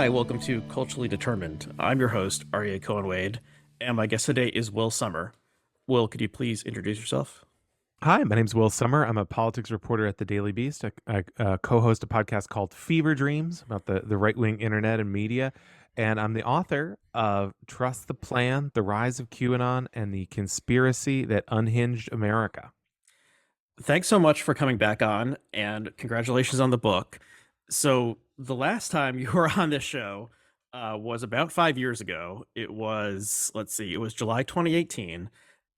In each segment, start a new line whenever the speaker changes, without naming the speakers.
Hi, welcome to Culturally Determined. I'm your host, Aryeh Cohen-Wade, and my guest today is Will Sommer. Will, could you please introduce yourself?
Hi, my name's Will Sommer. I'm a politics reporter at the Daily Beast. I co-host a podcast called Fever Dreams about the right-wing internet and media. And I'm the author of Trust the Plan, The Rise of QAnon, and the Conspiracy That Unhinged America.
Thanks so much for coming back on, and congratulations on the book. So, the last time you were on this show was about 5 years ago. It was, let's see, it was July 2018,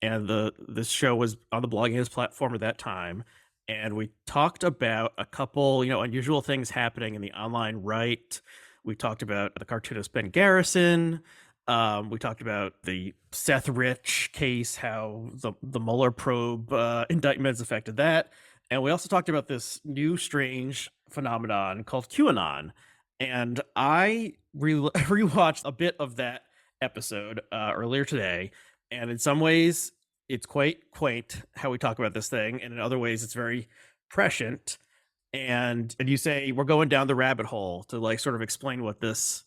and this show was on the Blogging Heads platform at that time. And we talked about a couple, unusual things happening in the online right. We talked about the cartoonist Ben Garrison. We talked about the Seth Rich case, how the Mueller probe indictments affected that. And we also talked about this new strange phenomenon called QAnon. And I rewatched a bit of that episode earlier today. And in some ways, it's quite quaint how we talk about this thing. And in other ways, it's very prescient. And you say we're going down the rabbit hole to like sort of explain what this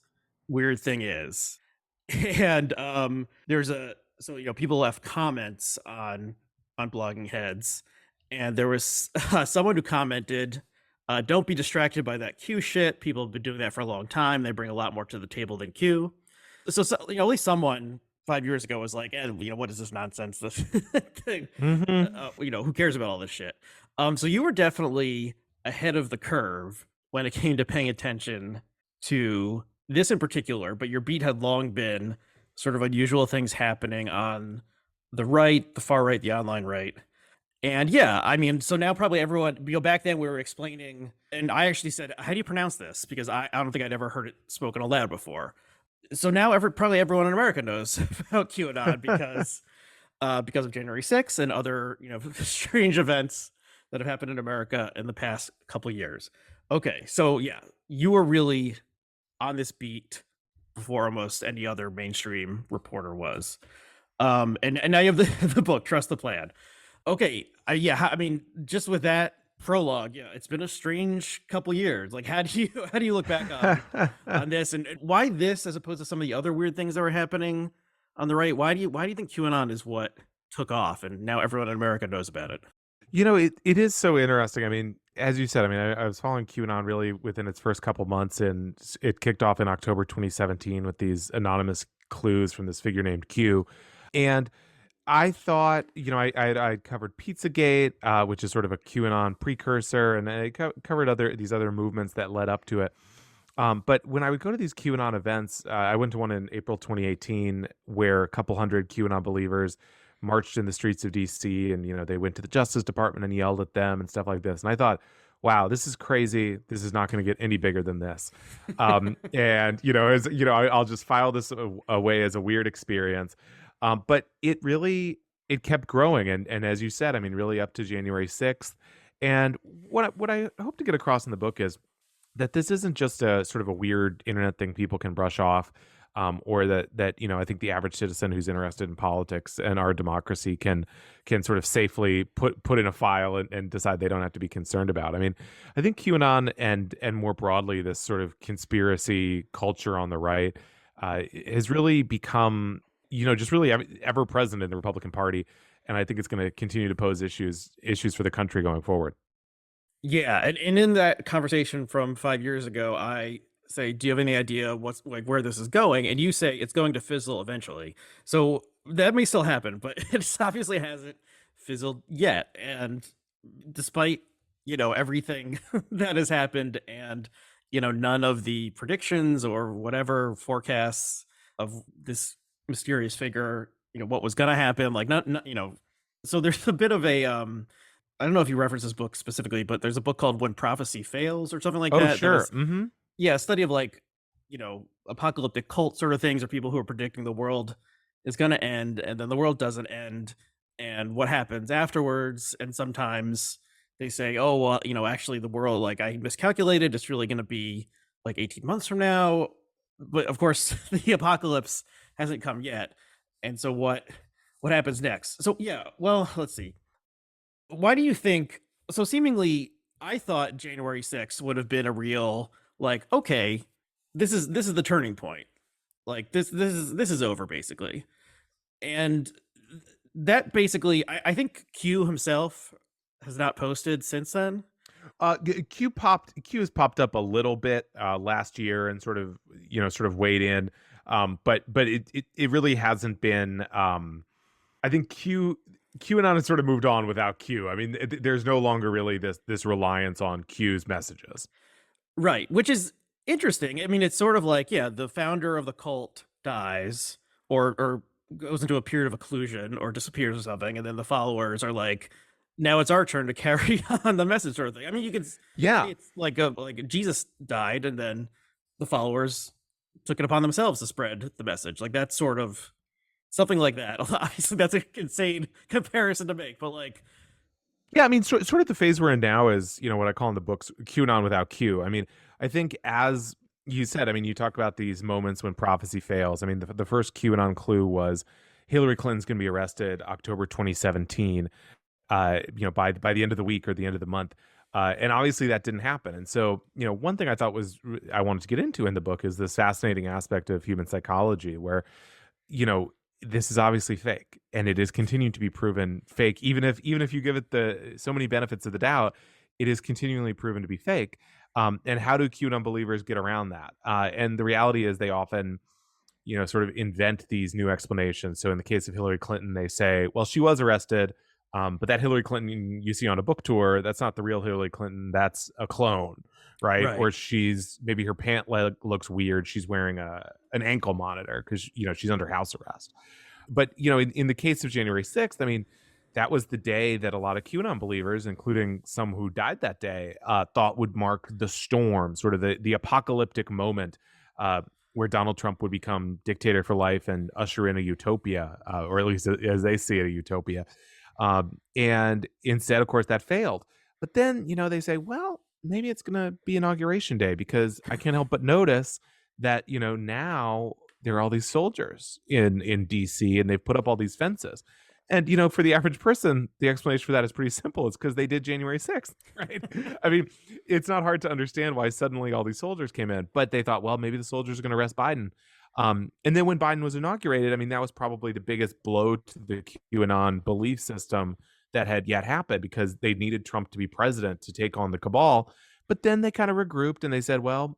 weird thing is. And there's a so people left comments on Blogging Heads, and there was someone who commented, "Don't be distracted by that Q shit. People have been doing that for a long time. They bring a lot more to the table than Q." So at least someone 5 years ago was like, what is this nonsense? This thing,
hmm
who cares about all this shit? So you were definitely ahead of the curve when it came to paying attention to this in particular, but your beat had long been sort of unusual things happening on the right, the far right, the online right. And yeah, I mean, so now probably everyone, back then we were explaining, and I actually said, how do you pronounce this? Because I don't think I'd ever heard it spoken aloud before. So now probably everyone in America knows about QAnon because of January 6th and other, strange events that have happened in America in the past couple years. Okay, so yeah, you were really on this beat before almost any other mainstream reporter was. And now you have the book, Trust the Plan. Okay, I mean, just with that prologue, yeah, it's been a strange couple years. Like, how do you look back on this, and why this as opposed to some of the other weird things that were happening on the right? Why do you think QAnon is what took off, and now everyone in America knows about it?
it is so interesting. I mean, as you said, I mean, I was following QAnon really within its first couple months, and it kicked off in October 2017 with these anonymous clues from this figure named Q. And I thought, I'd covered Pizzagate, which is sort of a QAnon precursor, and I covered these other movements that led up to it. But when I would go to these QAnon events, I went to one in April 2018 where a couple hundred QAnon believers marched in the streets of DC, and they went to the Justice Department and yelled at them and stuff like this. And I thought, wow, this is crazy. This is not going to get any bigger than this. And I'll just file this away as a weird experience. But it kept growing, and as you said, I mean, really up to January 6th. And what I hope to get across in the book is that this isn't just a sort of a weird internet thing people can brush off, or that I think the average citizen who's interested in politics and our democracy can sort of safely put in a file and decide they don't have to be concerned about. I mean, I think QAnon and more broadly this sort of conspiracy culture on the right has really become just really ever present in the Republican Party, and I think it's going to continue to pose issues for the country going forward.
Yeah, and in that conversation from 5 years ago, I say, "Do you have any idea what's like where this is going?" And you say it's going to fizzle eventually. So that may still happen, but it obviously hasn't fizzled yet. And despite everything that has happened, and none of the predictions or whatever forecasts of this mysterious figure, what was going to happen, like not so there's a bit of a I don't know if you reference this book specifically, but there's a book called When Prophecy Fails or something like
Oh,
that
sure.
was, yeah, a study of like apocalyptic cult sort of things, or people who are predicting the world is going to end and then the world doesn't end, and what happens afterwards. And sometimes they say, oh well, actually the world, like, I miscalculated, it's really going to be like 18 months from now. But of course the apocalypse hasn't come yet. And so what happens next? So yeah, well, let's see. Why do you think so? Seemingly, I thought January 6th would have been a real, like, okay, this is the turning point. Like this is over basically. And that basically, I think Q himself has not posted since then.
Q has popped up a little bit last year and sort of weighed in, but it really hasn't been. I think QAnon has sort of moved on without Q. I mean, there's no longer really this reliance on Q's messages.
Right, which is interesting. I mean, it's sort of like, yeah, the founder of the cult dies or goes into a period of occlusion or disappears or something, and then the followers are like, now it's our turn to carry on the message sort of thing. I mean, you could say
Yeah,
it's like Jesus died and then the followers took it upon themselves to spread the message. Like that's sort of something like that. Obviously, that's an insane comparison to make, but like,
yeah. I mean, sort of the phase we're in now is what I call in the books QAnon without Q. I mean, I think as you said, I mean, you talk about these moments when prophecy fails. I mean, the first QAnon clue was Hillary Clinton's going to be arrested October 2017. By the end of the week or the end of the month. And obviously that didn't happen. And so, one thing I thought I wanted to get into in the book is this fascinating aspect of human psychology where, you know, this is obviously fake and it is continuing to be proven fake. Even if you give it the so many benefits of the doubt, it is continually proven to be fake. And how do QAnon believers get around that? And the reality is they often sort of invent these new explanations. So in the case of Hillary Clinton, they say, well, she was arrested, but that Hillary Clinton you see on a book tour, that's not the real Hillary Clinton. That's a clone, right?
right.
Or maybe her pant leg looks weird. She's wearing an ankle monitor because she's under house arrest. But in the case of January 6th, I mean, that was the day that a lot of QAnon believers, including some who died that day, thought would mark the storm, sort of the apocalyptic moment where Donald Trump would become dictator for life and usher in a utopia, or at least as they see it, a utopia. And instead, of course, that failed. But then, they say, well, maybe it's going to be Inauguration Day because I can't help but notice that, now there are all these soldiers in DC and they've put up all these fences. And, for the average person, the explanation for that is pretty simple. It's because they did January 6th, right? I mean, it's not hard to understand why suddenly all these soldiers came in, but they thought, well, maybe the soldiers are going to arrest Biden. And then when Biden was inaugurated, I mean, that was probably the biggest blow to the QAnon belief system that had yet happened because they needed Trump to be president to take on the cabal. But then they kind of regrouped and they said, well,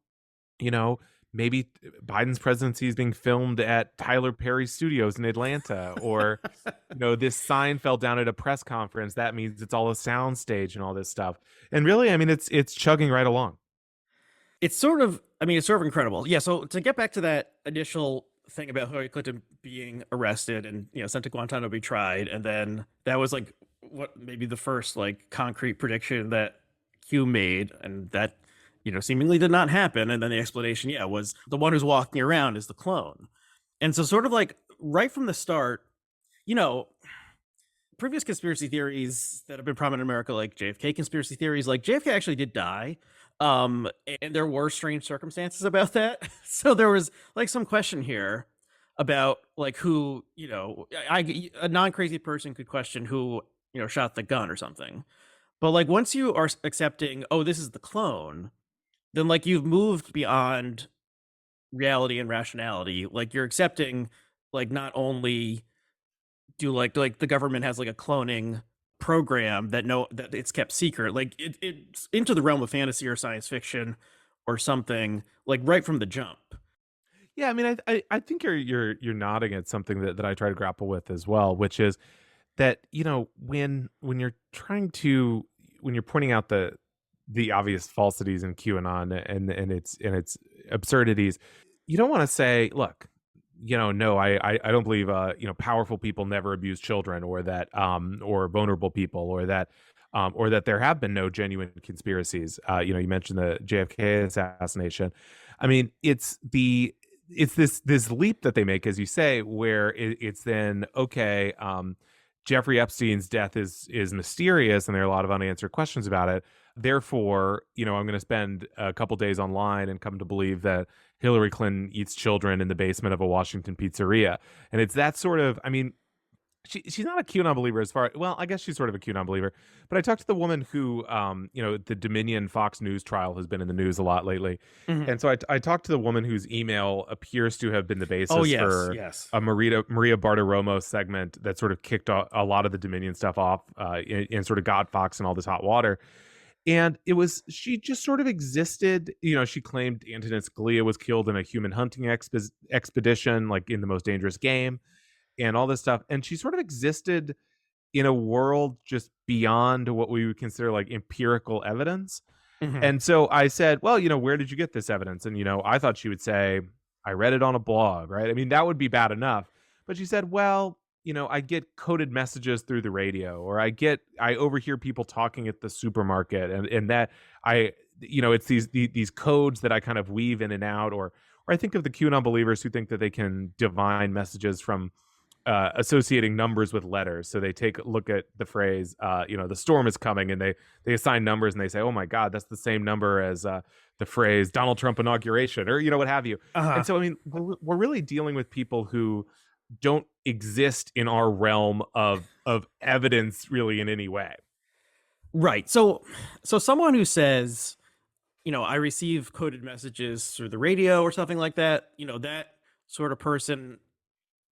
you know, maybe Biden's presidency is being filmed at Tyler Perry Studios in Atlanta, or this sign fell down at a press conference. That means it's all a sound stage and all this stuff. And really, I mean, it's chugging right along.
It's sort of, I mean, it's sort of incredible. Yeah. So to get back to that initial thing about Hillary Clinton being arrested and sent to Guantanamo to be tried, and then that was like what maybe the first like concrete prediction that Q made, and that seemingly did not happen. And then the explanation, yeah, was the one who's walking around is the clone. And so sort of like right from the start, you know, previous conspiracy theories that have been prominent in America, like JFK conspiracy theories, like JFK actually did die. And there were strange circumstances about that. So there was like some question here about like who, a non-crazy person could question who, shot the gun or something. But like once you are accepting, oh, this is the clone, then like you've moved beyond reality and rationality. Like you're accepting like not only do like the government has like a cloning program that it's kept secret, like it's into the realm of fantasy or science fiction or something, like right from the jump.
Yeah, I mean, I think you're nodding at something that I try to grapple with as well, which is that when you're when you're pointing out the obvious falsities in QAnon and its absurdities, you don't want to say, look, no, I don't believe powerful people never abuse children, or that or vulnerable people, or that there have been no genuine conspiracies. You mentioned the JFK assassination. I mean, it's this leap that they make, as you say, where it's then okay. Jeffrey Epstein's death is mysterious, and there are a lot of unanswered questions about it. Therefore, I'm going to spend a couple days online and come to believe that Hillary Clinton eats children in the basement of a Washington pizzeria. And it's that sort of, I mean, she's not a QAnon believer as far well, I guess she's sort of a QAnon believer. But I talked to the woman who, the Dominion Fox News trial has been in the news a lot lately.
Mhm.
And so I talked to the woman whose email appears to have been the
Oh,
basis
yes,
for
yes.
a Maria Bartiromo segment that sort of kicked a lot of the Dominion stuff off, and sort of got Fox in all this hot water. And she just sort of existed. She claimed Antonin Scalia was killed in a human hunting expedition, like in the most dangerous game, and all this stuff. And she sort of existed in a world just beyond what we would consider like empirical evidence.
Mhm.
And so I said, well, where did you get this evidence? And, I thought she would say, I read it on a blog, right? I mean, that would be bad enough. But she said, well, I get coded messages through the radio, or I overhear people talking at the supermarket, and that it's these codes that I kind of weave in and out, or I think of the QAnon believers who think that they can divine messages from associating numbers with letters. So they take a look at the phrase, the storm is coming, and they assign numbers, and they say, oh my God, that's the same number as the phrase Donald Trump inauguration, or what have you.
Uh-huh.
And so, I mean, we're really dealing with people who don't exist in our realm of evidence really in any way.
Right. So someone who says, I receive coded messages through the radio or something like that, that sort of person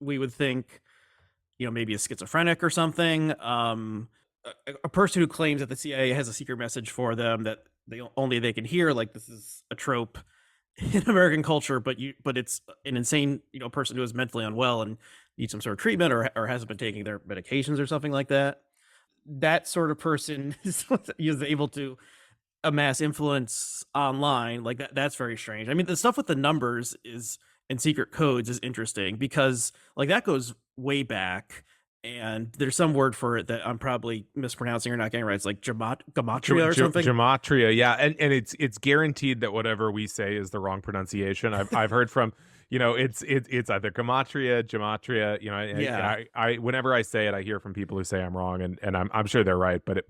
we would think, maybe a schizophrenic or something. A person who claims that the CIA has a secret message for them that they can hear, like this is a trope in American culture, but it's an insane, person who is mentally unwell and needs some sort of treatment or hasn't been taking their medications or something like that. That sort of person is able to amass influence online like that. That's very strange. I mean, the stuff with the numbers is and secret codes is interesting because like that goes way back, and there's some word for it that I'm probably mispronouncing or not getting right. It's like gematria or something.
Gematria, yeah, and it's guaranteed that whatever we say is the wrong pronunciation. I've heard from, it's either gematria.
Yeah.
I whenever I say it, I hear from people who say I'm wrong, and I'm sure they're right, but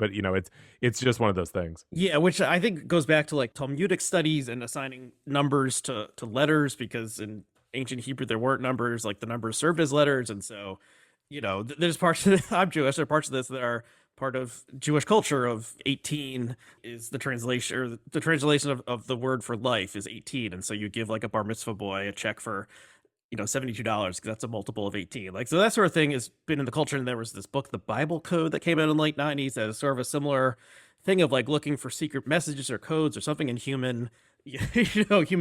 it's just one of those things.
Yeah, which I think goes back to like Talmudic studies and assigning numbers to letters, because in ancient Hebrew there weren't numbers, like the numbers served as letters, and so there's parts of this, I'm Jewish, there are parts of this that are part of Jewish culture of 18 is the translation, or the translation of the word for life is 18, and so you give like a bar mitzvah boy a check for $72 because that's a multiple of 18. Like, so that sort of thing has been in the culture. And there was this book, The Bible Code, that came out in the late 90s that is sort of a similar thing of like looking for secret messages or codes or something in human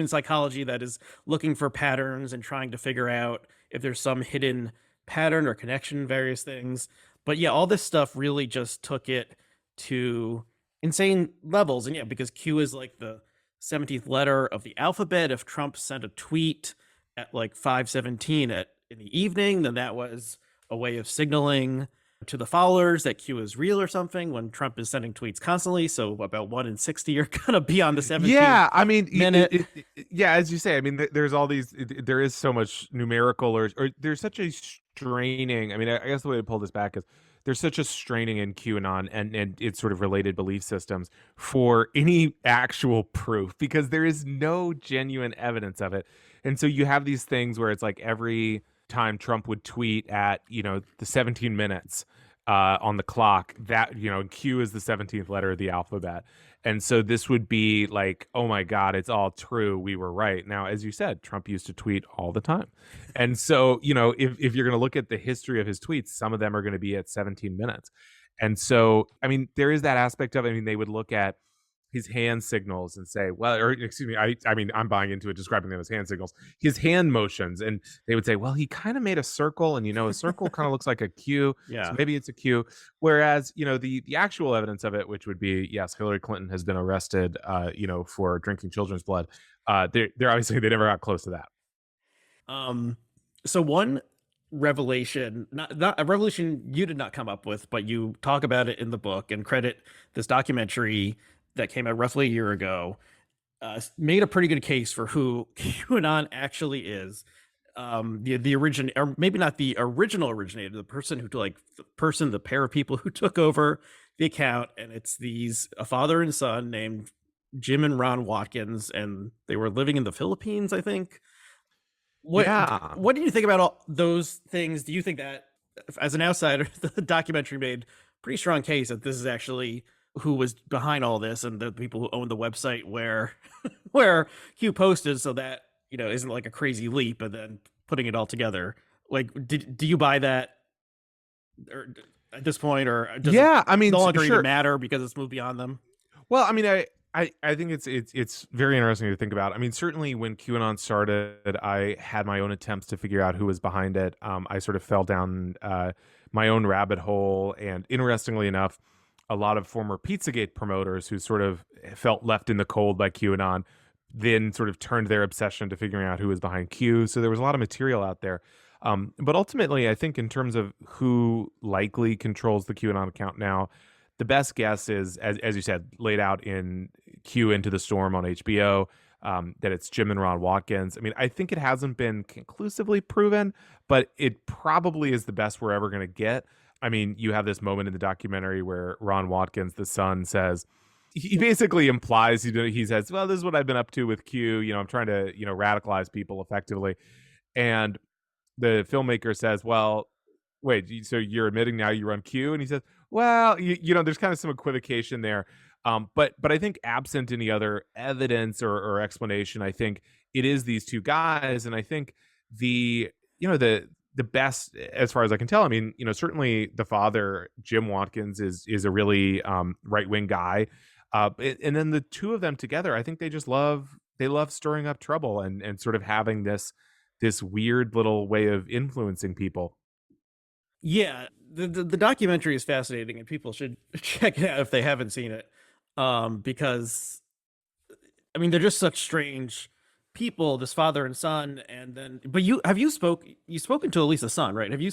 psychology that is looking for patterns and trying to figure out if there's some hidden pattern or connection, various things. But yeah, all this stuff really just took it to insane levels. And yeah, because Q is like the 17th letter of the alphabet. If Trump sent a tweet at like 5:17 in the evening, then that was a way of signaling to the followers that Q is real or something, when Trump is sending tweets constantly. So about 1 in 60 are gonna be on the 17th
Yeah, I mean,
minute.
yeah, as you say, I mean, there's all these. There is so much numerical, or there's such a straining. I mean, I guess the way to pull this back is there's such a straining in QAnon and its sort of related belief systems for any actual proof, because there is no genuine evidence of it. And so you have these things where it's like every time Trump would tweet at the 17 minutes on the clock, that Q is the 17th letter of the alphabet. And so this would be like, oh my God, it's all true. We were right. Now, as you said, Trump used to tweet all the time. And so, if you're going to look at the history of his tweets, some of them are going to be at 17 minutes. And so, I mean, there is that aspect of it. I mean, they would look at his hand signals and say, well, or excuse me, I mean, I'm buying into it, describing them as hand signals, his hand motions. And they would say, well, he kind of made a circle, and, a circle kind of looks like a Q. So
Yeah.
maybe it's a Q. Whereas, the actual evidence of it, which would be, yes, Hillary Clinton has been arrested, for drinking children's blood. They're obviously, they never got close to that.
So one revelation, not a revelation you did not come up with, but you talk about it in the book and credit this documentary that came out roughly a year ago, made a pretty good case for who QAnon actually is. The origin, or maybe not the original originator, the person the pair of people who took over the account, and it's a father and son named Jim and Ron Watkins, and they were living in the Philippines, I think. What
Yeah.
what do you think about all those things? Do you think that as an outsider, the documentary made pretty strong case that this is actually who was behind all this and the people who own the website where where Q posted, so that isn't like a crazy leap, and then putting it all together. Like, do you buy that, or at this point, or does it
Yeah, I mean,
no longer even
sure.
matter because it's moved beyond them?
Well, I mean, I think it's very interesting to think about. I mean, certainly when QAnon started, I had my own attempts to figure out who was behind it. I sort of fell down my own rabbit hole, and interestingly enough, a lot of former Pizzagate promoters who sort of felt left in the cold by QAnon then sort of turned their obsession to figuring out who was behind Q. So there was a lot of material out there. But ultimately, I think in terms of who likely controls the QAnon account now, the best guess is, as you said, laid out in Q Into the Storm on HBO, that it's Jim and Ron Watkins. I mean, I think it hasn't been conclusively proven, but it probably is the best we're ever going to get. I mean, you have this moment in the documentary where Ron Watkins, the son, says, he basically implies, he says, well, this is what I've been up to with Q. I'm trying to, radicalize people effectively. And the filmmaker says, well, wait, so you're admitting now you run Q? And he says, well, there's kind of some equivocation there. But I think absent any other evidence or explanation, I think it is these two guys. And I think the best, as far as I can tell, I mean, certainly the father, Jim Watkins, is a really right-wing guy. And then the two of them together, I think they love stirring up trouble and sort of having this weird little way of influencing people.
Yeah, the documentary is fascinating, and people should check it out if they haven't seen it. Because I mean, they're just such strange people, this father and son, and then but you've spoken to at least the son, right? Have you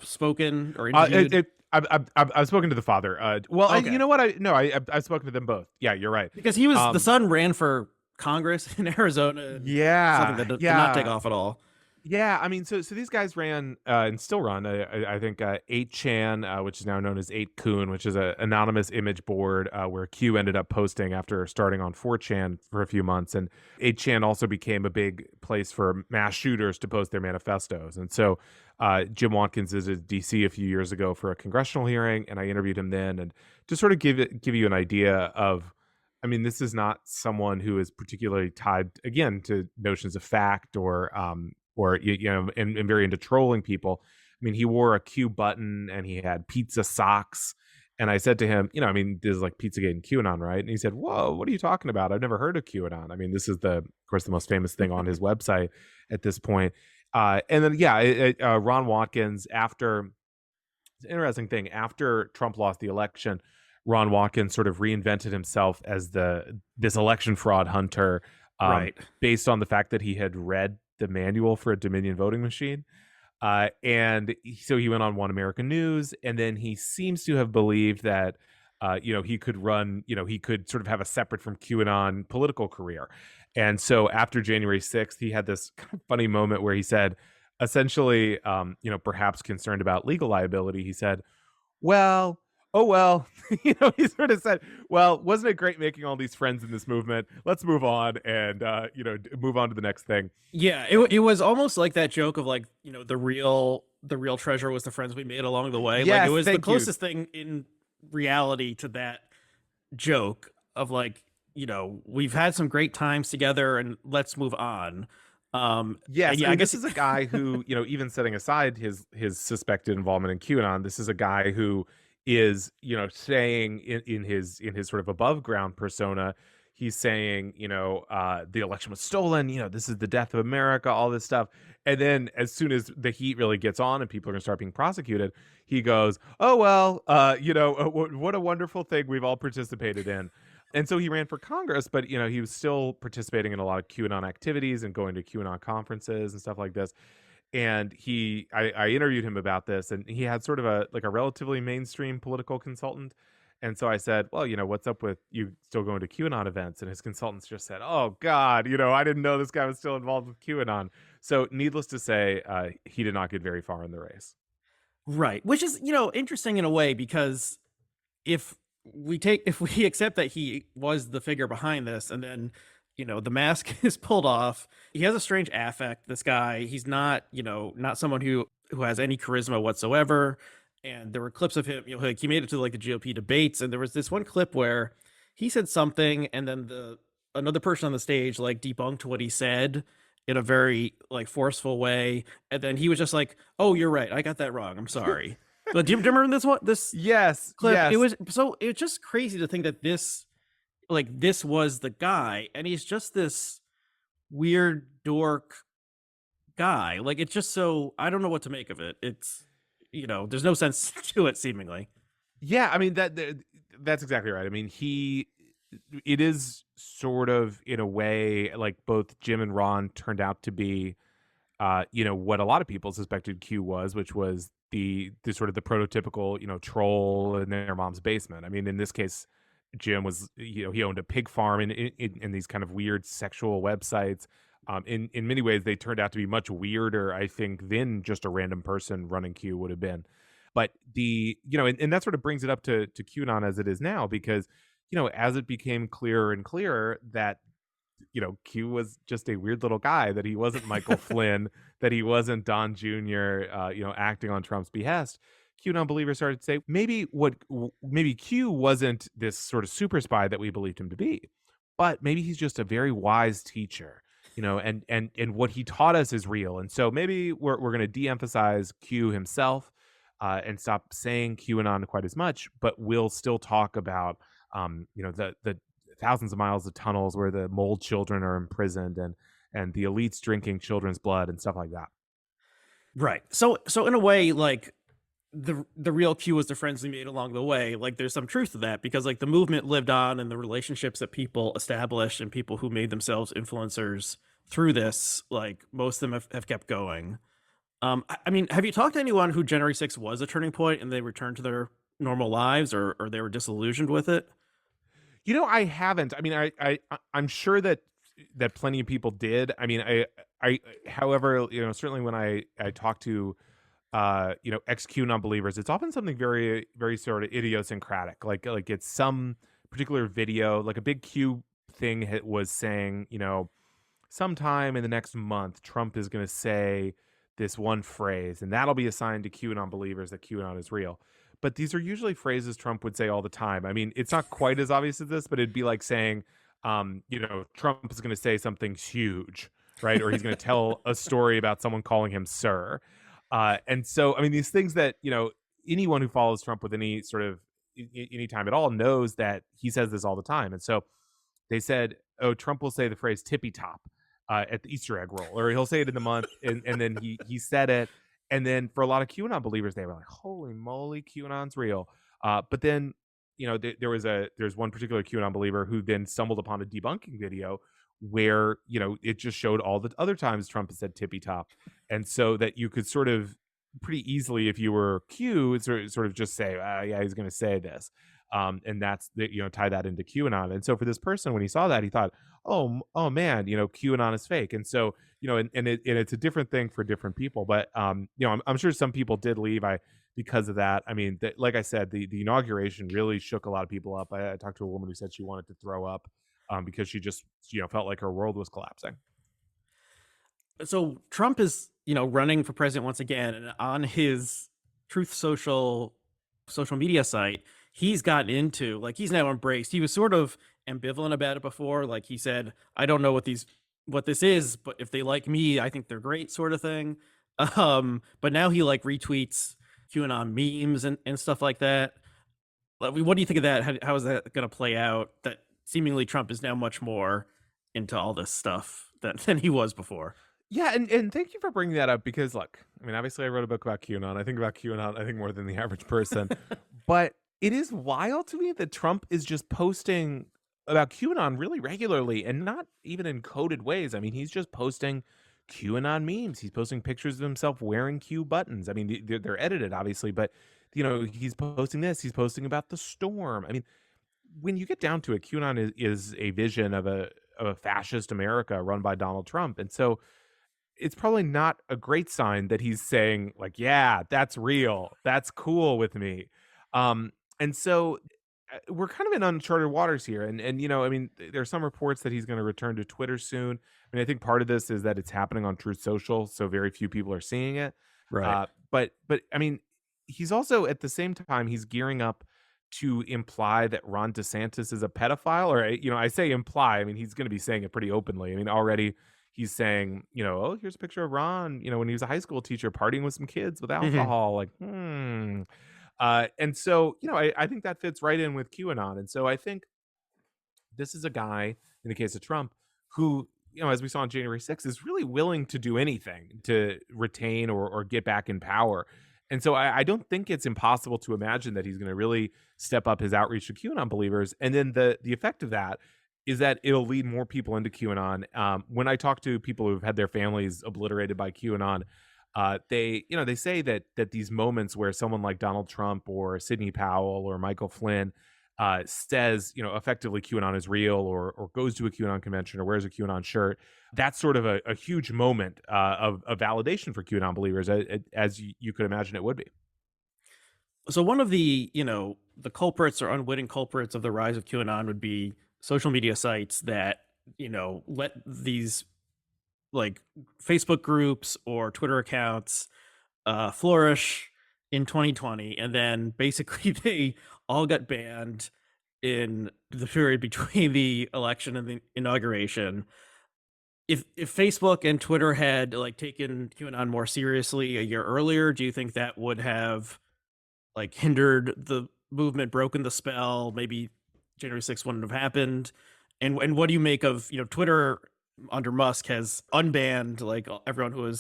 spoken or interviewed?
I've spoken to the father. Well, you
Okay,
know what? I've spoken to them both. Yeah, you're right.
because he was the
Um,
son ran for Congress in Arizona, and something
yeah,
that did not take
yeah.
off at all.
Yeah, I mean, so these guys ran and still run. I think 8chan, which is now known as 8kun, which is an anonymous image board where Q ended up posting after starting on 4chan for a few months, and 8chan also became a big place for mass shooters to post their manifestos. And so Jim Watkins visited DC a few years ago for a congressional hearing, and I interviewed him then, and to sort of give you an idea of. I mean, this is not someone who is particularly tied again to notions of fact or and very into trolling people. I mean, he wore a Q button and he had pizza socks. And I said to him, I mean, this is like Pizzagate and QAnon, right? And he said, whoa, what are you talking about? I've never heard of QAnon. I mean, this is of course, the most famous thing on his website at this point. And then, yeah, Ron Watkins, it's an interesting thing, after Trump lost the election, Ron Watkins sort of reinvented himself as this election fraud hunter,
Right.
based on the fact that he had read the manual for a Dominion voting machine. So he went on One American News, and then he seems to have believed that, he could run, he could sort of have a separate from QAnon political career. And so after January 6th, he had this kind of funny moment where he said, essentially, perhaps concerned about legal liability, he said, well, oh well, he sort of said, well, wasn't it great making all these friends in this movement? Let's move on and move on to the next thing.
Yeah, it was almost like that joke of, like, the real treasure was the friends we made along the way. Like, it
Yes,
was the
thank you.
closest thing in reality to that joke of, like, we've had some great times together and let's move on. And
Yes, I
yeah, I
mean,
guess
this is a guy who, even setting aside his suspected involvement in QAnon, this is a guy who is, saying in his sort of above ground persona, he's saying, the election was stolen, this is the death of America, all this stuff. And then as soon as the heat really gets on and people are going to start being prosecuted, he goes, oh, well, what a wonderful thing we've all participated in. And so he ran for Congress, but he was still participating in a lot of QAnon activities and going to QAnon conferences and stuff like this. And I interviewed him about this, and he had sort of a relatively mainstream political consultant. And so I said, well, what's up with you still going to QAnon events? And his consultants just said, oh God, I didn't know this guy was still involved with QAnon. So needless to say, he did not get very far in the race.
right, which is interesting in a way, because if if we accept that he was the figure behind this, and then the mask is pulled off, he has a strange affect, this guy. He's not not someone who who has any charisma whatsoever. And there were clips of him, like he made it to like the GOP debates, and there was this one clip where he said something, and then the another person on the stage like debunked what he said in a very like forceful way, and then he was just like, "Oh, you're right, I got that wrong. I'm sorry." But do you remember this one? This
Yes,
clip? It
yes.
was so it was just crazy to think that this was the guy, and he's just this weird dork guy. Like it's just so I don't know what to make of it. It's there's no sense to it seemingly.
Yeah, I mean that's exactly right. I mean, it is sort of in a way like both Jim and Ron turned out to be what a lot of people suspected Q was, which was the sort of the prototypical, troll in their mom's basement. I mean, in this case, Jim was, he owned a pig farm in these kind of weird sexual websites. In many ways, they turned out to be much weirder, I think, than just a random person running Q would have been. But and that sort of brings it up to QAnon as it is now, because as it became clearer and clearer that Q was just a weird little guy, that he wasn't Michael Flynn, that he wasn't Don Jr., acting on Trump's behest. QAnon believers started to say maybe Q wasn't this sort of super spy that we believed him to be, but maybe he's just a very wise teacher, and what he taught us is real. And so maybe we're going to de-emphasize Q himself, and stop saying QAnon quite as much, but we'll still talk about the thousands of miles of tunnels where the mole children are imprisoned, and the elites drinking children's blood and stuff like that.
Right. So in a way, like the real Q was the friends we made along the way. Like there's some truth to that because like the movement lived on and the relationships that people established and people who made themselves influencers through this, like most of them have kept going. I mean, have you talked to anyone who January 6th was a turning point and they returned to their normal lives or they were disillusioned with it?
I haven't. I mean, I'm sure that plenty of people did. I mean, however, certainly when I talk to ex QAnon believers, it's often something very, very sort of idiosyncratic. Like it's some particular video, like a big Q thing was saying, sometime in the next month, Trump is going to say this one phrase, and that'll be a sign to QAnon believers that QAnon is real. But these are usually phrases Trump would say all the time. I mean, it's not quite as obvious as this, but it'd be like saying, Trump is going to say something huge, right? Or he's going to tell a story about someone calling him sir. And so, I mean, these things that, anyone who follows Trump with any sort of any time at all knows that he says this all the time. And so they said, oh, Trump will say the phrase tippy top at the Easter egg roll, or he'll say it in the month. And then he said it. And then for a lot of QAnon believers, they were like, holy moly, QAnon's real. But then, there's one particular QAnon believer who then stumbled upon a debunking video where, it just showed all the other times Trump has said tippy top. And so that you could sort of pretty easily, if you were Q, sort of just say, yeah, he's going to say this. And that's tie that into QAnon. And so for this person, when he saw that, he thought, oh man, QAnon is fake. And so, and it's a different thing for different people. But I'm sure some people did leave because of that. I mean, like I said, the inauguration really shook a lot of people up. I talked to a woman who said she wanted to throw up because she just felt like her world was collapsing.
So Trump is, running for president once again, and on his Truth social media site, he's gotten into like he's now embraced. He was sort of ambivalent about it before. Like he said, I don't know what this is, but if they like me, I think they're great, sort of thing. But now he like retweets QAnon memes and stuff like that. What do you think of that? How is that going to play out? That seemingly Trump is now much more into all this stuff than he was before.
Yeah, and thank you for bringing that up, because look, I mean, obviously I wrote a book about QAnon. I think about QAnon, I think more than the average person. But it is wild to me that Trump is just posting about QAnon really regularly, and not even in coded ways. I mean, he's just posting QAnon memes. He's posting pictures of himself wearing Q buttons. I mean, they're edited, obviously, but he's posting this. He's posting about the storm. I mean, when you get down to it, QAnon is a vision of a fascist America run by Donald Trump, and so it's probably not a great sign that he's saying like, yeah, that's real. That's cool with me. And so we're kind of in uncharted waters here. And I mean, there are some reports that he's going to return to Twitter soon. I mean, I think part of this is that it's happening on Truth Social, so very few people are seeing it.
Right.
But I mean, he's also at the same time he's gearing up to imply that Ron DeSantis is a pedophile, or I say imply. I mean, he's going to be saying it pretty openly. I mean, already he's saying, oh, here's a picture of Ron, when he was a high school teacher partying with some kids with
Hmm.
alcohol. Like, and so, I think that fits right in with QAnon. And so I think this is a guy, in the case of Trump, who, as we saw on January 6th, is really willing to do anything to retain or get back in power. And so I don't think it's impossible to imagine that he's going to really step up his outreach to QAnon believers. And then the effect of that is that it'll lead more people into QAnon. When I talk to people who've had their families obliterated by QAnon, they say that these moments where someone like Donald Trump or Sidney Powell or Michael Flynn says, effectively QAnon is real, or goes to a QAnon convention or wears a QAnon shirt, that's sort of a huge moment of validation for QAnon believers, as you could imagine it would be.
So one of the culprits or unwitting culprits of the rise of QAnon would be social media sites that, let these like Facebook groups or Twitter accounts flourish in 2020, and then basically they all got banned in the period between the election and the inauguration. If Facebook and Twitter had like taken QAnon more seriously a year earlier, do you think that would have like hindered the movement, broken the spell? Maybe January 6th wouldn't have happened. And what do you make of, Twitter under Musk has unbanned like everyone who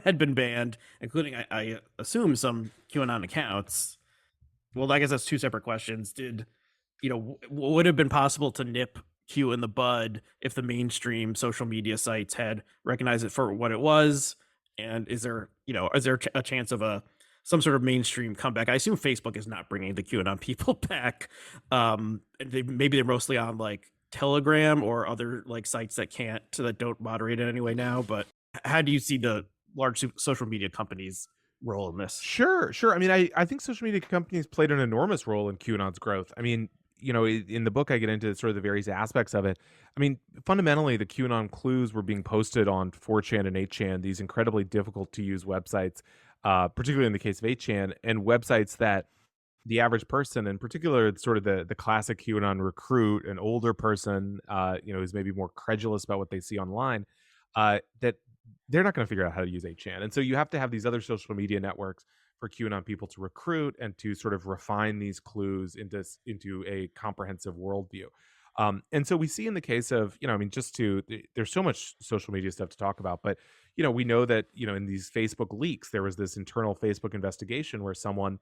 had been banned, including I assume some QAnon accounts. Well, I guess that's two separate questions. Did would it have been possible to nip Q in the bud if the mainstream social media sites had recognized it for what it was? And is there a chance of some sort of mainstream comeback? I assume Facebook is not bringing the QAnon people back. And maybe they're mostly on like Telegram or other like sites that don't moderate it anyway now. But how do you see the large social media companies' role in this?
Sure, sure. I mean, I think social media companies played an enormous role in QAnon's growth. I mean, in the book, I get into sort of the various aspects of it. I mean, fundamentally, the QAnon clues were being posted on 4chan and 8chan, these incredibly difficult to use websites, particularly in the case of 8chan, and websites that the average person, in particular, sort of the classic QAnon recruit, an older person, who's maybe more credulous about what they see online, that they're not going to figure out how to use 8chan. And so you have to have these other social media networks for QAnon people to recruit and to sort of refine these clues into a comprehensive worldview. And so we see in the case of, I mean, there's so much social media stuff to talk about, but, we know that, in these Facebook leaks, there was this internal Facebook investigation where someone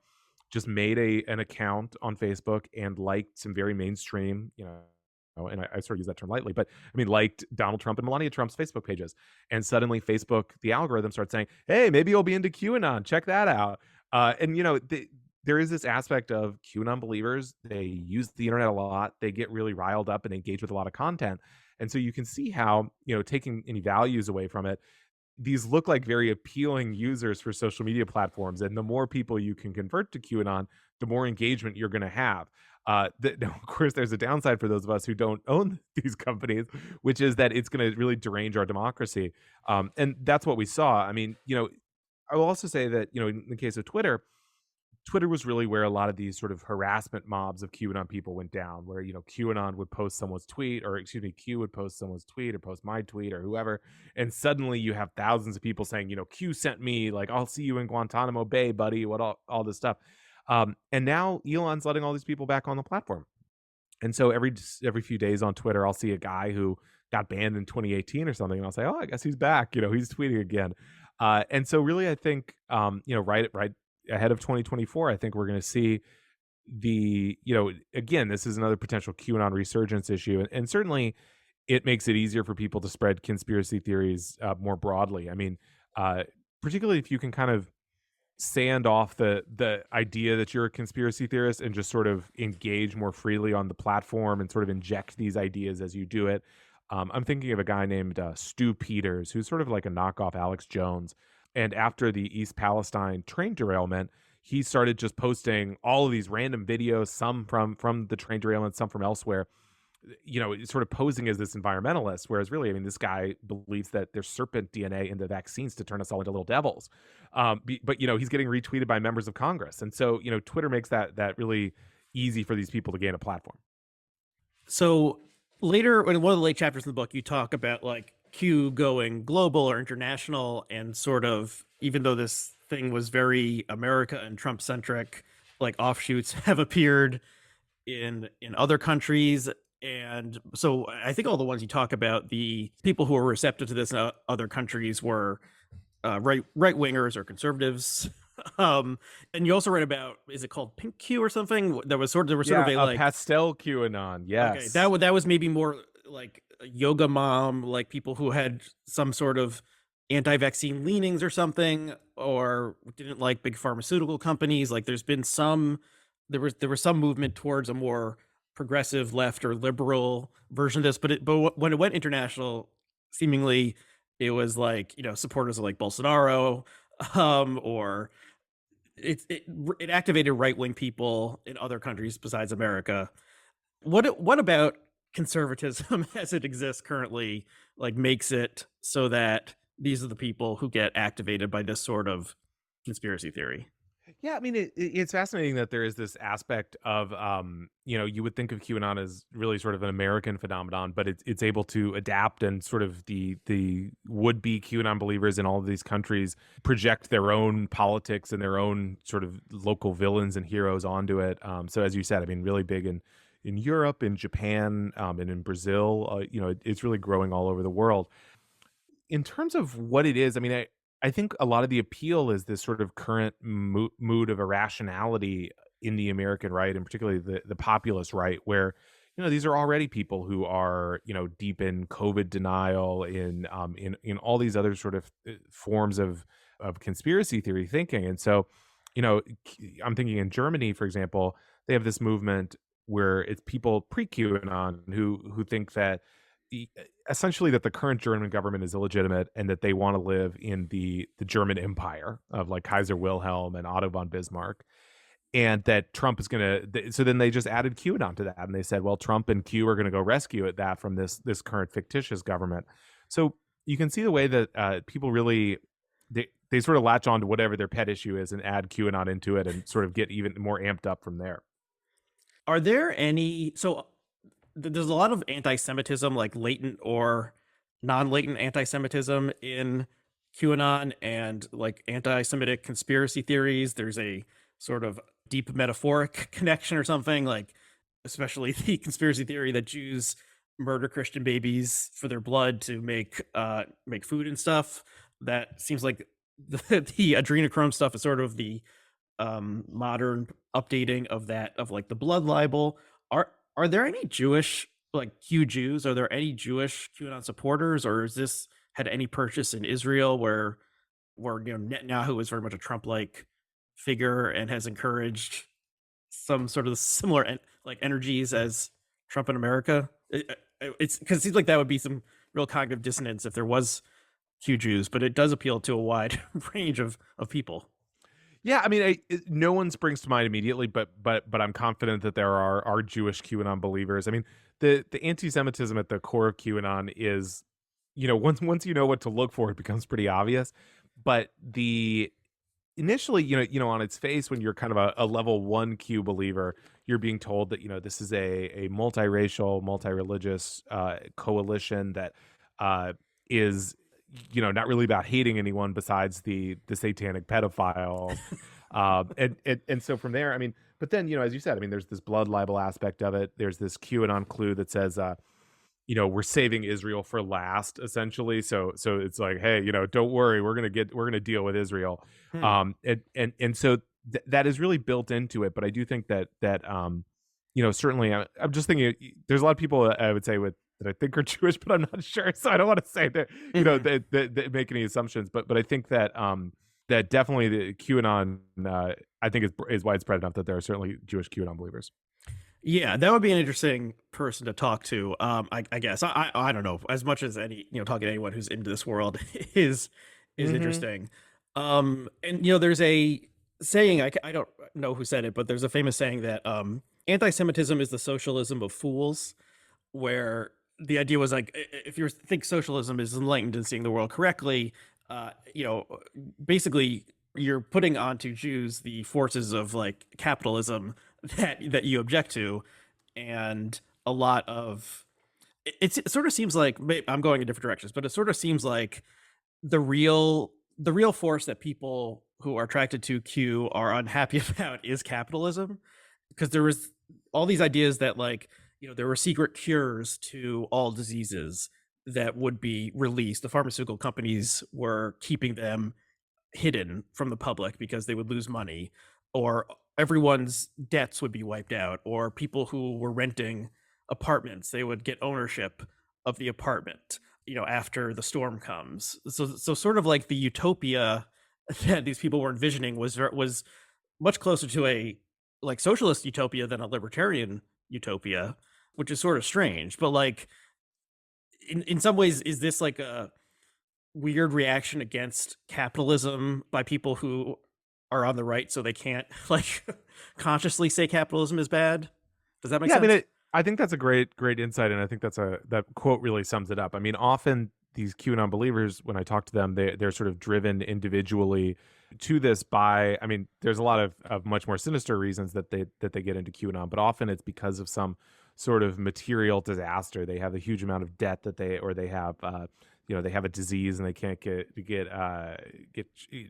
just made an account on Facebook and liked some very mainstream, and I sort of use that term lightly, but I mean, liked Donald Trump and Melania Trump's Facebook pages. And suddenly Facebook, the algorithm starts saying, hey, maybe you'll be into QAnon. Check that out. And, there is this aspect of QAnon believers. They use the internet a lot. They get really riled up and engage with a lot of content. And so you can see how, taking any values away from it, these look like very appealing users for social media platforms. And the more people you can convert to QAnon, the more engagement you're going to have. Now, of course, there's a downside for those of us who don't own these companies, which is that it's going to really derange our democracy. And that's what we saw. I mean, I will also say that, in the case of Twitter was really where a lot of these sort of harassment mobs of QAnon people went down, where, QAnon would post someone's tweet, or excuse me, Q would post someone's tweet or post my tweet or whoever. And suddenly you have thousands of people saying, Q sent me, like, I'll see you in Guantanamo Bay, buddy, all this stuff. And now Elon's letting all these people back on the platform. And so every few days on Twitter, I'll see a guy who got banned in 2018 or something, and I'll say, oh, I guess he's back. He's tweeting again. And so really, I think, right ahead of 2024, I think we're going to see again, this is another potential QAnon resurgence issue. And certainly it makes it easier for people to spread conspiracy theories more broadly. I mean, particularly if you can kind of sand off the idea that you're a conspiracy theorist and just sort of engage more freely on the platform and sort of inject these ideas as you do it. I'm thinking of a guy named Stu Peters, who's sort of like a knockoff Alex Jones. And after the East Palestine train derailment, he started just posting all of these random videos, some from the train derailment, some from elsewhere, sort of posing as this environmentalist, whereas really, I mean, this guy believes that there's serpent DNA in the vaccines to turn us all into little devils. But he's getting retweeted by members of Congress, and so Twitter makes that really easy for these people to gain a platform.
So later, in one of the late chapters in the book, you talk about like Q going global or international, and sort of, even though this thing was very America and Trump centric, like offshoots have appeared in other countries. And so I think all the ones you talk about, the people who were receptive to this in other countries were right wingers or conservatives. um and you also read about, is it called Pink Q or something? There was sort of
Yeah,
a
a
like,
pastel QAnon.
okay,
Yes.
that was maybe more like a yoga mom, like people who had some sort of anti-vaccine leanings or something, or didn't like big pharmaceutical companies. Like there's been some, there was some movement towards a more progressive left or liberal version of this, but when it went international, seemingly it was like, supporters of like Bolsonaro, or it activated right-wing people in other countries besides America. What about conservatism as it exists currently, like, makes it so that these are the people who get activated by this sort of conspiracy theory?
Yeah, I mean, it's fascinating that there is this aspect of, you would think of QAnon as really sort of an American phenomenon, but it's able to adapt, and sort of the would be QAnon believers in all of these countries project their own politics and their own sort of local villains and heroes onto it. So as you said, I mean, really big in Europe, in Japan, and in Brazil. It's really growing all over the world. In terms of what it is, I mean, I think a lot of the appeal is this sort of current mood of irrationality in the American right, and particularly the populist right, where these are already people who are deep in COVID denial, in all these other sort of forms of conspiracy theory thinking, and so I'm thinking in Germany, for example, they have this movement where it's people pre QAnon who think that e- essentially that the current German government is illegitimate, and that they want to live in the German Empire of like Kaiser Wilhelm and Otto von Bismarck, and that Trump is going to. So then they just added QAnon to that, and they said, well, Trump and Q are going to go rescue that from this current fictitious government. So you can see the way that people really they sort of latch on to whatever their pet issue is and add QAnon into it, and sort of get even more amped up from there.
Are there any, so there's a lot of anti-Semitism, like latent or non-latent anti-Semitism in QAnon, and like anti-Semitic conspiracy theories. There's a sort of deep metaphoric connection or something, like especially the conspiracy theory that Jews murder Christian babies for their blood to make food and stuff. That seems like the adrenochrome stuff is sort of the modern updating of that, of like the blood libel. Are there any Jewish, like, Q Jews? Are there any Jewish QAnon supporters, or is this had any purchase in Israel, where Netanyahu is very much a Trump like figure and has encouraged some sort of similar like energies as Trump in America? It's because it seems like that would be some real cognitive dissonance if there was Q Jews, but it does appeal to a wide range of people.
Yeah, I mean, no one springs to mind immediately, but I'm confident that there are Jewish QAnon believers. I mean, the anti-Semitism at the core of QAnon is, once you know what to look for, it becomes pretty obvious. But the initially, on its face, when you're kind of a level one Q believer, you're being told that this is a multiracial, multi-religious coalition that is not really about hating anyone besides the satanic pedophiles. And so from there, I mean, but then, as you said, I mean, there's this blood libel aspect of it. There's this QAnon clue that says, we're saving Israel for last, essentially. So it's like, hey, don't worry, we're gonna deal with Israel.
Hmm.
And so that is really built into it. But I do think that certainly, I'm just thinking there's a lot of people I would say that I think are Jewish, but I'm not sure. So I don't want to say that,
Mhm.
that make any assumptions. But I think that that definitely the QAnon, I think is widespread enough that there are certainly Jewish QAnon believers.
Yeah, that would be an interesting person to talk to. I guess I don't know, as much as any, talking to anyone who's into this world is
Hmm.
interesting. And there's a saying, I don't know who said it, but there's a famous saying that anti-Semitism is the socialism of fools. where the idea was like, if you think socialism is enlightened and seeing the world correctly, you know, basically you're putting onto Jews the forces of like capitalism that you object to, and a lot of it sort of seems like I'm going in different directions, but it sort of seems like the real force that people who are attracted to Q are unhappy about is capitalism, because there was all these ideas that like, there were secret cures to all diseases that would be released. The pharmaceutical companies were keeping them hidden from the public because they would lose money, or everyone's debts would be wiped out, or people who were renting apartments, they would get ownership of the apartment, after the storm comes. So sort of like the utopia that these people were envisioning was much closer to a like socialist utopia than a libertarian utopia, which is sort of strange. But like in some ways, is this like a weird reaction against capitalism by people who are on the right, so they can't like consciously say capitalism is bad? Does that make
Yeah, I mean,
sense?
I think that's a great insight, and I think that quote really sums it up. I mean, often these QAnon believers, when I talk to them, they're sort of driven individually to this by. I mean, there's a lot of much more sinister reasons that they get into QAnon, but often it's because of some sort of material disaster. They have a huge amount of debt that they have. They have a disease and they can't get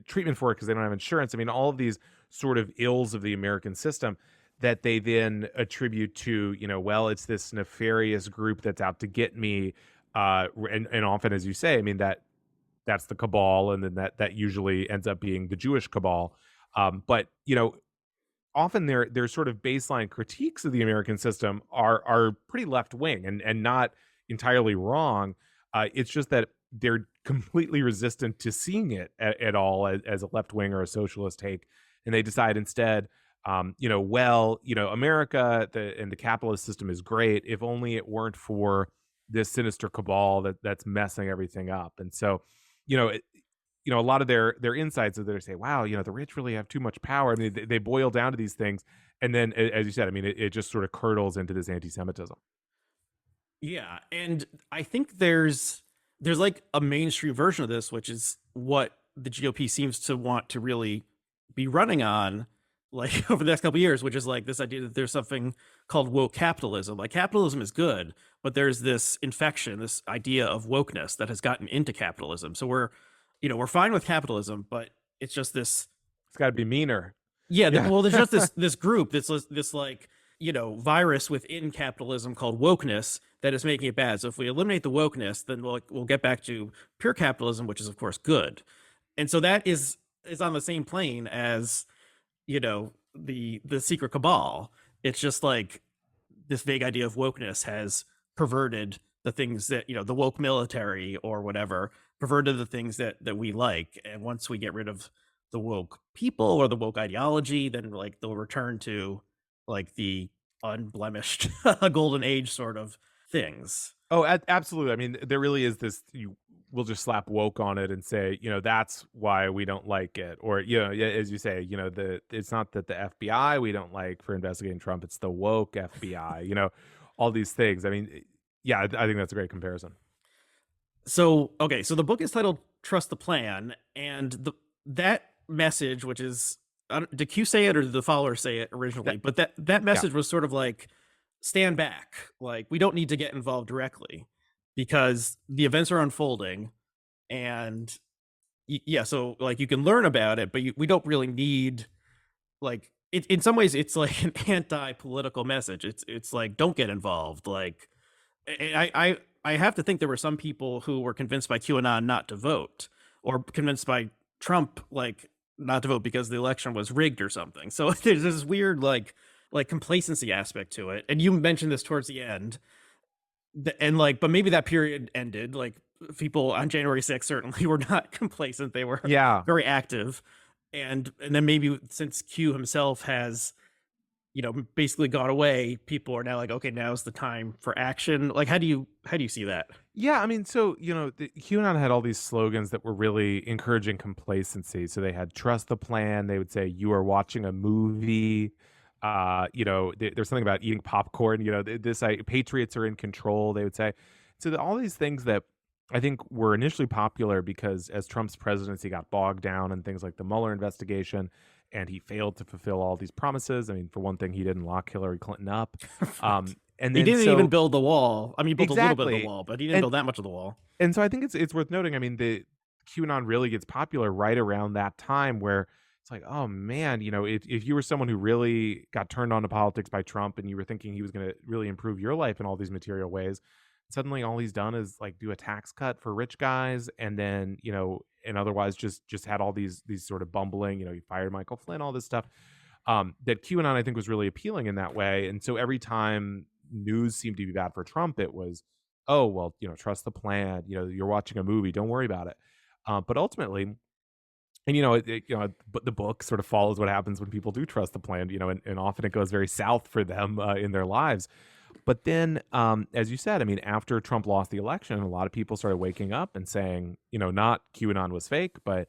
treatment for it because they don't have insurance. I mean, all of these sort of ills of the American system that they then attribute to, well, it's this nefarious group that's out to get me. And often, as you say, I mean, that's the cabal, and then that usually ends up being the Jewish cabal. But often their sort of baseline critiques of the American system are pretty left wing and not entirely wrong. It's just that they're completely resistant to seeing it at all as a left wing or a socialist take, and they decide instead, America and the capitalist system is great if only it weren't for this sinister cabal that's messing everything up. And so, you know, it, a lot of their insights are there to say, wow, the rich really have too much power. I mean, they boil down to these things, and then, as you said, I mean, it just sort of curdles into this anti-Semitism.
Yeah, and I think there's like a mainstream version of this, which is what the GOP seems to want to really be running on, like over the next couple of years, which is like this idea that there's something called woke capitalism. Like capitalism is good, but there's this infection, this idea of wokeness that has gotten into capitalism. So we're fine with capitalism, but it's just this.
It's got to be meaner.
Yeah,
Yeah.
well, there's just this group, this like virus within capitalism called wokeness that is making it bad. So if we eliminate the wokeness, then we'll get back to pure capitalism, which is of course good. And so that is on the same plane as the secret cabal. It's just like this vague idea of wokeness has perverted the things that the woke military or whatever perverted the things that we like. And once we get rid of the woke people or the woke ideology, then like they'll return to like the unblemished golden age sort of things.
Oh, absolutely. I mean, there really is this. You will just slap woke on it and say, that's why we don't like it, or yeah, as you say, it's not that the FBI we don't like for investigating Trump; it's the woke FBI. All these things. I mean, yeah, I think that's a great comparison.
So okay, so the book is titled "Trust the Plan," and that message, which is did Q say it or did the followers say it originally?
That,
But that
yeah.
message was sort of like stand back, like we don't need to get involved directly because the events are unfolding, and yeah, so like you can learn about it, but we don't really need like in some ways it's like an anti-political message. It's like don't get involved. Like I have to think there were some people who were convinced by QAnon not to vote, or convinced by Trump like not to vote because the election was rigged or something. So there's this weird like complacency aspect to it. And you mentioned this towards the end, and like, but maybe that period ended. Like people on January 6th certainly were not complacent; they were
Yeah.
very active. And then maybe since Q himself has basically gone away, people are now like, okay, now's the time for action. Like, how do you see that?
Yeah, I mean, so the QAnon had all these slogans that were really encouraging complacency. So they had "trust the plan." They would say, "You are watching a movie." There's something about eating popcorn. Patriots are in control, they would say. So all these things that I think were initially popular because as Trump's presidency got bogged down in things like the Mueller investigation, and he failed to fulfill all these promises. I mean, for one thing, he didn't lock Hillary Clinton up.
Right.
And
He
then
didn't even
so
build the wall. I mean, he built a little bit of the
exactly.
wall, but he didn't
And
build that much of the wall.
and so I think it's worth noting. I mean, the QAnon really gets popular right around that time where it's like, oh man, if you were someone who really got turned on to politics by Trump and you were thinking he was going to really improve your life in all these material ways, suddenly all he's done is like do a tax cut for rich guys, and then and otherwise just had all these sort of bumbling, he fired Michael Flynn, all this stuff. That QAnon I think was really appealing in that way, and so every time news seemed to be bad for Trump, it was, oh well, trust the plan. You're watching a movie, don't worry about it. But ultimately, and but the book sort of follows what happens when people do trust the plan, and often it goes very south for them in their lives. But then, as you said, I mean, after Trump lost the election, a lot of people started waking up and saying, not QAnon was fake, but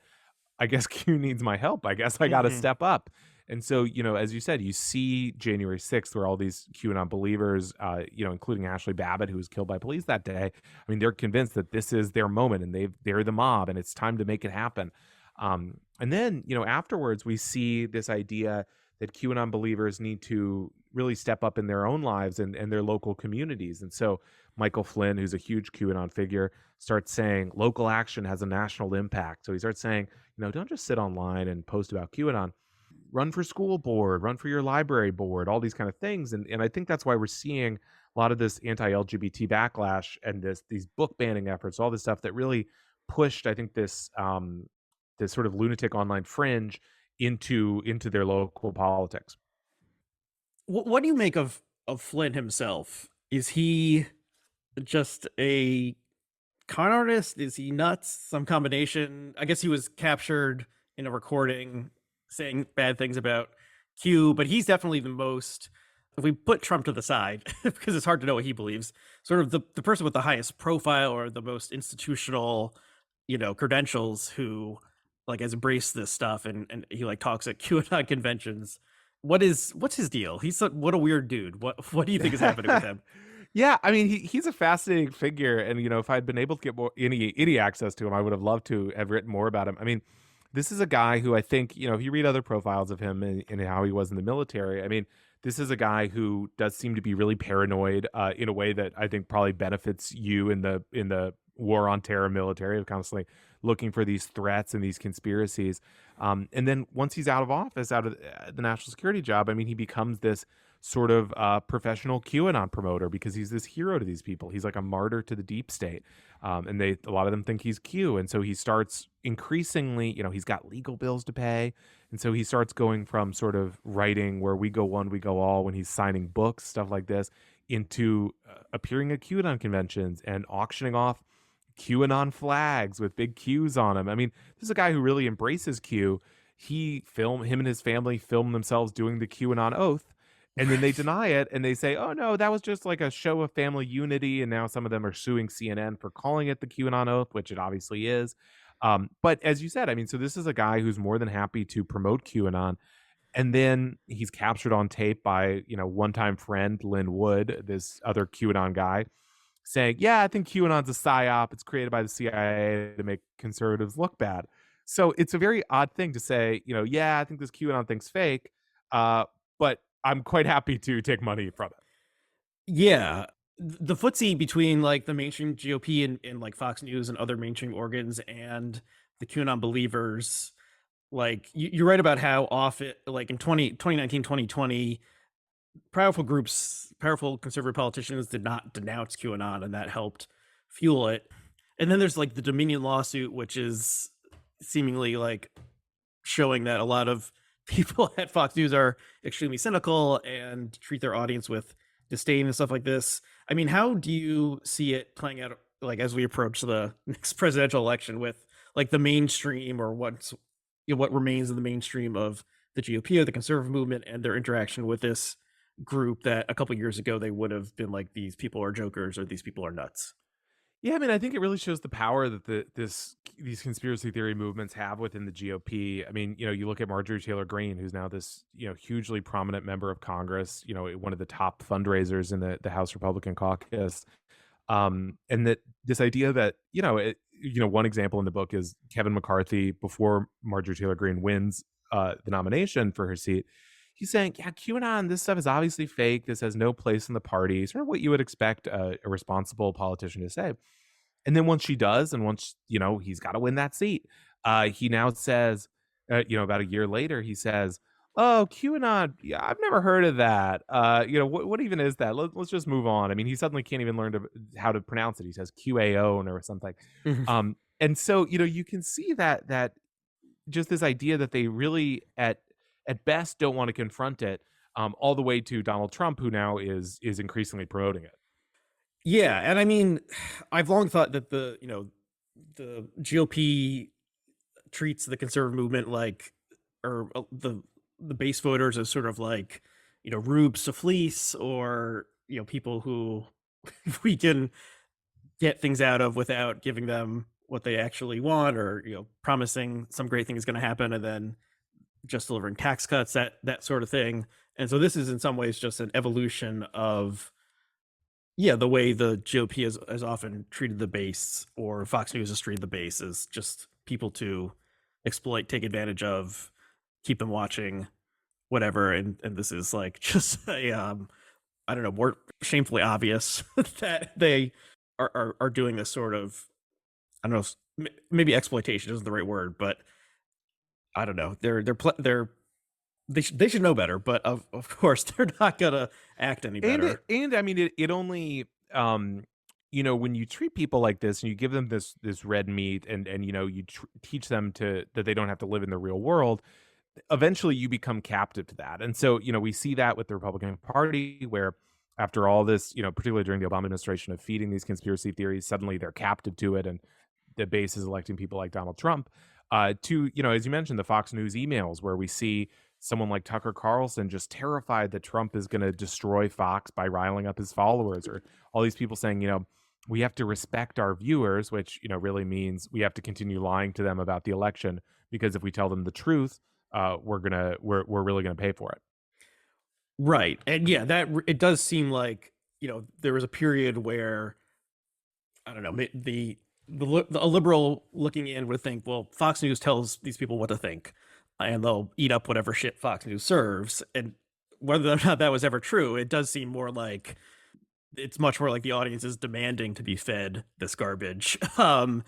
I guess Q needs my help. I guess I got to
Mhm.
step up. And so, as you said, you see January 6th, where all these QAnon believers, including Ashley Babbitt, who was killed by police that day. I mean, they're convinced that this is their moment and they're the mob and it's time to make it happen. And then, afterwards, we see this idea that QAnon believers need to really step up in their own lives and their local communities. And so Michael Flynn, who's a huge QAnon figure, starts saying local action has a national impact. So he starts saying, don't just sit online and post about QAnon. Run for school board, run for your library board, all these kind of things. And I think that's why we're seeing a lot of this anti-LGBT backlash and these book banning efforts, all this stuff that really pushed, I think, this sort of lunatic online fringe into their local politics.
What do you make of Flynn himself? Is he just a con artist? Is he nuts? Some combination? I guess he was captured in a recording saying bad things about Q, but he's definitely the most. If we put Trump to the side, because it's hard to know what he believes, sort of the person with the highest profile or the most institutional, credentials who like has embraced this stuff and he like talks at QAnon conventions. What's his deal? What a weird dude. What do you think is happening with him?
Yeah, I mean, he's a fascinating figure, and if I'd been able to get any access to him, I would have loved to have written more about him. I mean, this is a guy who I think, if you read other profiles of him and how he was in the military, I mean, this is a guy who does seem to be really paranoid in a way that I think probably benefits you in the war on terror military, of constantly looking for these threats and these conspiracies. And then once he's out of office, out of the national security job, I mean, he becomes this sort of professional QAnon promoter because he's this hero to these people. He's like a martyr to the deep state. And a lot of them think he's Q. And so he starts increasingly, he's got legal bills to pay. And so he starts going from sort of writing where we go one, we go all, when he's signing books, stuff like this, into appearing at QAnon conventions and auctioning off QAnon flags with big Qs on them. I mean, this is a guy who really embraces Q. Him and his family film themselves doing the QAnon oath, and then they
Right.
deny it and they say, oh no, that was just like a show of family unity. And now some of them are suing CNN for calling it the QAnon oath, which it obviously is. But as you said, I mean, so this is a guy who's more than happy to promote QAnon. And then he's captured on tape by, one-time friend Lynn Wood, this other QAnon guy, saying, "Yeah, I think QAnon's a psyop. It's created by the CIA to make conservatives look bad." So it's a very odd thing to say, yeah, I think this QAnon thing's fake, but I'm quite happy to take money from it.
Yeah. The footsie between like the mainstream GOP and like Fox News and other mainstream organs and the QAnon believers, like you're right about how often, like in 2019, 2020, powerful conservative politicians did not denounce QAnon, and that helped fuel it. And then there's like the Dominion lawsuit, which is seemingly like showing that a lot of people at Fox News are extremely cynical and treat their audience with disdain and stuff like this. I mean, how do you see it playing out like as we approach the next presidential election with like the mainstream or what remains of the mainstream of the GOP or the conservative movement and their interaction with this group that a couple years ago they would have been like these people are jokers or these people are nuts.
Yeah, I mean, I think it really shows the power that these conspiracy theory movements have within the GOP. I mean, you look at Marjorie Taylor Greene, who's now this, hugely prominent member of Congress, one of the top fundraisers in the House Republican caucus. And that this idea that, one example in the book is Kevin McCarthy, before Marjorie Taylor Greene wins the nomination for her seat. He's saying, yeah, QAnon, this stuff is obviously fake. This has no place in the party. Sort of what you would expect a responsible politician to say. And then once she does, and once, he's got to win that seat, he now says, about a year later, he says, oh, QAnon, yeah, I've never heard of that. What even is that? Let's just move on. I mean, he suddenly can't even learn how to pronounce it. He says QAnon or something. And so, you can see that just this idea that they really at best don't want to confront it, all the way to Donald Trump, who now is increasingly promoting it.
Yeah, and I mean, I've long thought that the GOP treats the conservative movement like, or the base voters as sort of like, rubes to fleece, or people who we can get things out of without giving them what they actually want, or promising some great thing is going to happen and then just delivering tax cuts, that sort of thing. And so this is in some ways just an evolution of the way the GOP has often treated the base, or Fox News has treated the base, is just people to exploit, take advantage of, keep them watching, whatever. And this is like just a I don't know, more shamefully obvious that they are doing this sort of, I don't know, maybe exploitation isn't the right word, but I don't know. They should know better, but of course they're not gonna act any better.
And I mean, it only, when you treat people like this and you give them this red meat, and you teach them that they don't have to live in the real world, eventually you become captive to that. And so, we see that with the Republican Party, where after all this, particularly during the Obama administration of feeding these conspiracy theories, suddenly they're captive to it, and the base is electing people like Donald Trump. To, as you mentioned, the Fox News emails, where we see someone like Tucker Carlson just terrified that Trump is going to destroy Fox by riling up his followers, or all these people saying, we have to respect our viewers, which, really means we have to continue lying to them about the election, because if we tell them the truth, we're really going to pay for it.
Right. And yeah, it does seem like, there was a period where, I don't know, a liberal looking in would think, well, Fox News tells these people what to think, and they'll eat up whatever shit Fox News serves. And whether or not that was ever true, it does seem more like it's much more like the audience is demanding to be fed this garbage. And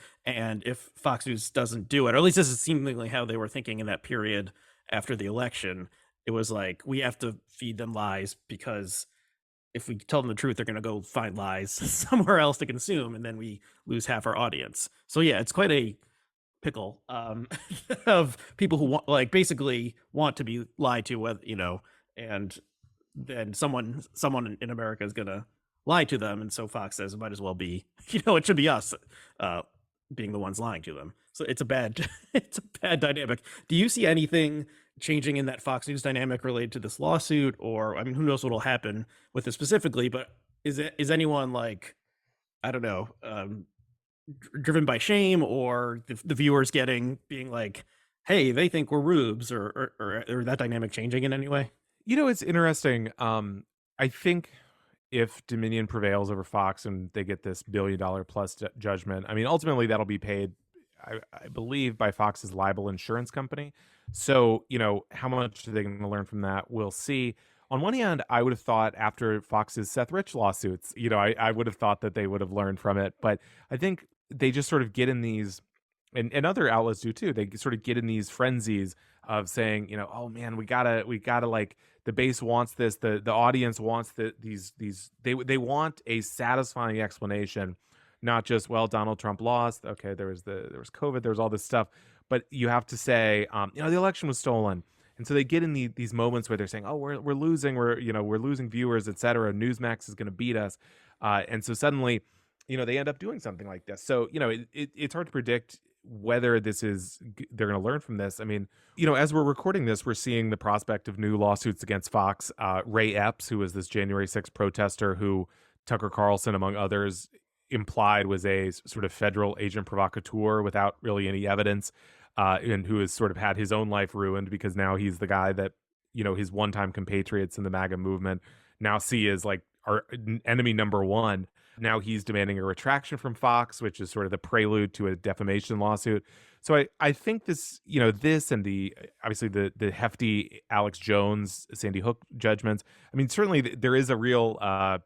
if Fox News doesn't do it, or at least this is seemingly how they were thinking in that period after the election, it was like, we have to feed them lies, because if we tell them the truth, they're going to go find lies somewhere else to consume, and then we lose half our audience. So yeah, it's quite a pickle of people who basically want to be lied to, whether and then someone in America is going to lie to them, and so Fox says it might as well be, it should be us being the ones lying to them. So it's a bad dynamic. Do you see anything changing in that Fox News dynamic related to this lawsuit? Or, I mean, who knows what will happen with it specifically, but is anyone, like, I don't know, driven by shame, or the viewers being like, hey, they think we're rubes, or that dynamic changing in any way?
It's interesting. I think if Dominion prevails over Fox and they get this $1 billion plus judgment, I mean, ultimately that'll be paid, I believe, by Fox's libel insurance company. So, how much are they going to learn from that? We'll see. On one hand, I would have thought after Fox's Seth Rich lawsuits, I would have thought that they would have learned from it. But I think they just sort of get in these, and other outlets do too, they sort of get in these frenzies of saying, oh man, we gotta like, the base wants this, the audience wants they want a satisfying explanation, not just, well, Donald Trump lost, okay, there was COVID, there was all this stuff, but you have to say, the election was stolen. And so they get in these moments where they're saying, oh, we're losing, we're losing viewers, etc. Newsmax is going to beat us, and so suddenly, they end up doing something like this. So it's hard to predict whether they're going to learn from this. I mean, as we're recording this, we're seeing the prospect of new lawsuits against Fox. Ray Epps, who was this January 6th protester who Tucker Carlson, among others, implied was a sort of federal agent provocateur without really any evidence, and who has sort of had his own life ruined because now he's the guy that, his one-time compatriots in the MAGA movement now see as like our enemy number one. Now he's demanding a retraction from Fox, which is sort of the prelude to a defamation lawsuit. So I think this, this and the obviously the hefty Alex Jones, Sandy Hook judgments. I mean, certainly there is a real I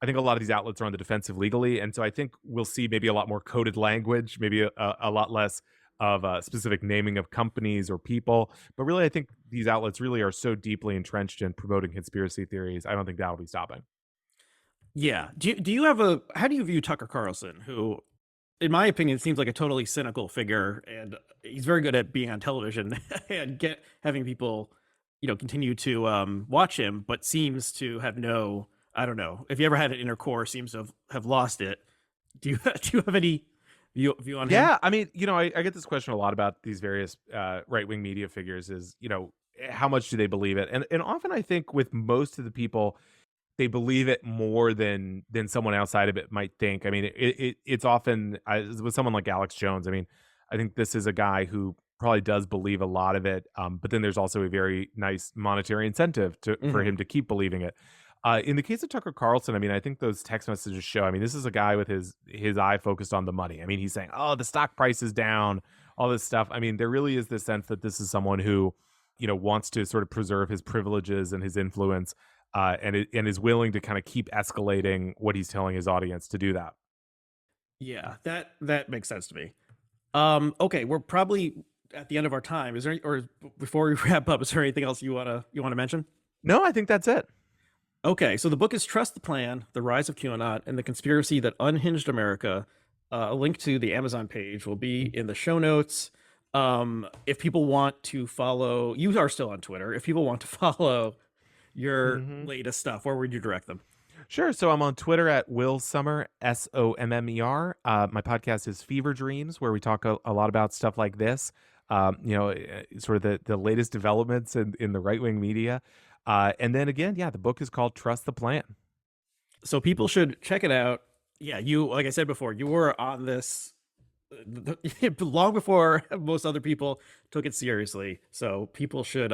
think a lot of these outlets are on the defensive legally, and so I think we'll see maybe a lot more coded language, maybe a lot less of specific naming of companies or people. But really, I think these outlets really are so deeply entrenched in promoting conspiracy theories. I don't think that'll be stopping.
Yeah. Do you have a how do you view Tucker Carlson, who, in my opinion, seems like a totally cynical figure, and he's very good at being on television and having people, continue to watch him, but seems to have no, I don't know, if you ever had an inner core, seems to have lost it. Do you do you have any view on him?
Yeah, I mean, I get this question a lot about these various right wing media figures. Is how much do they believe it? And often I think with most of the people, they believe it more than someone outside of it might think. I mean, it's often with someone like Alex Jones. I mean, I think this is a guy who probably does believe a lot of it, but then there's also a very nice monetary incentive for him to keep believing it. In the case of Tucker Carlson, I mean, I think those text messages show. I mean, this is a guy with his eye focused on the money. I mean, he's saying, "Oh, the stock price is down," all this stuff. I mean, there really is this sense that this is someone who, wants to sort of preserve his privileges and his influence, and is willing to kind of keep escalating what he's telling his audience to do that.
Yeah, that makes sense to me. Okay, we're probably at the end of our time. Is there or before we wrap up, is there anything else you wanna mention?
No, I think that's it.
Okay, so the book is Trust the Plan: The Rise of QAnon and the Conspiracy That Unhinged America. A link to the Amazon page will be in the show notes. If people want to follow, you are still on Twitter. If people want to follow your latest stuff, where would you direct them?
Sure. So I'm on Twitter at Will Sommer, Sommer. My podcast is Fever Dreams, where we talk a lot about stuff like this. Sort of the latest developments in the right wing media. And then again, yeah, the book is called Trust the Plan.
So people should check it out. Yeah, you, like I said before, you were on this long before most other people took it seriously. So people should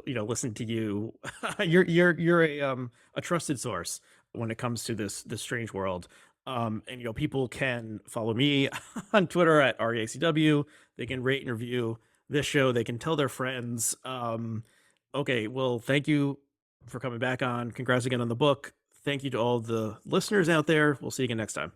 listen to you. You're a trusted source when it comes to this strange world. And people can follow me on Twitter at REACW. They can rate and review this show. They can tell their friends. Okay, well, thank you for coming back on. Congrats again on the book. Thank you to all the listeners out there. We'll see you again next time.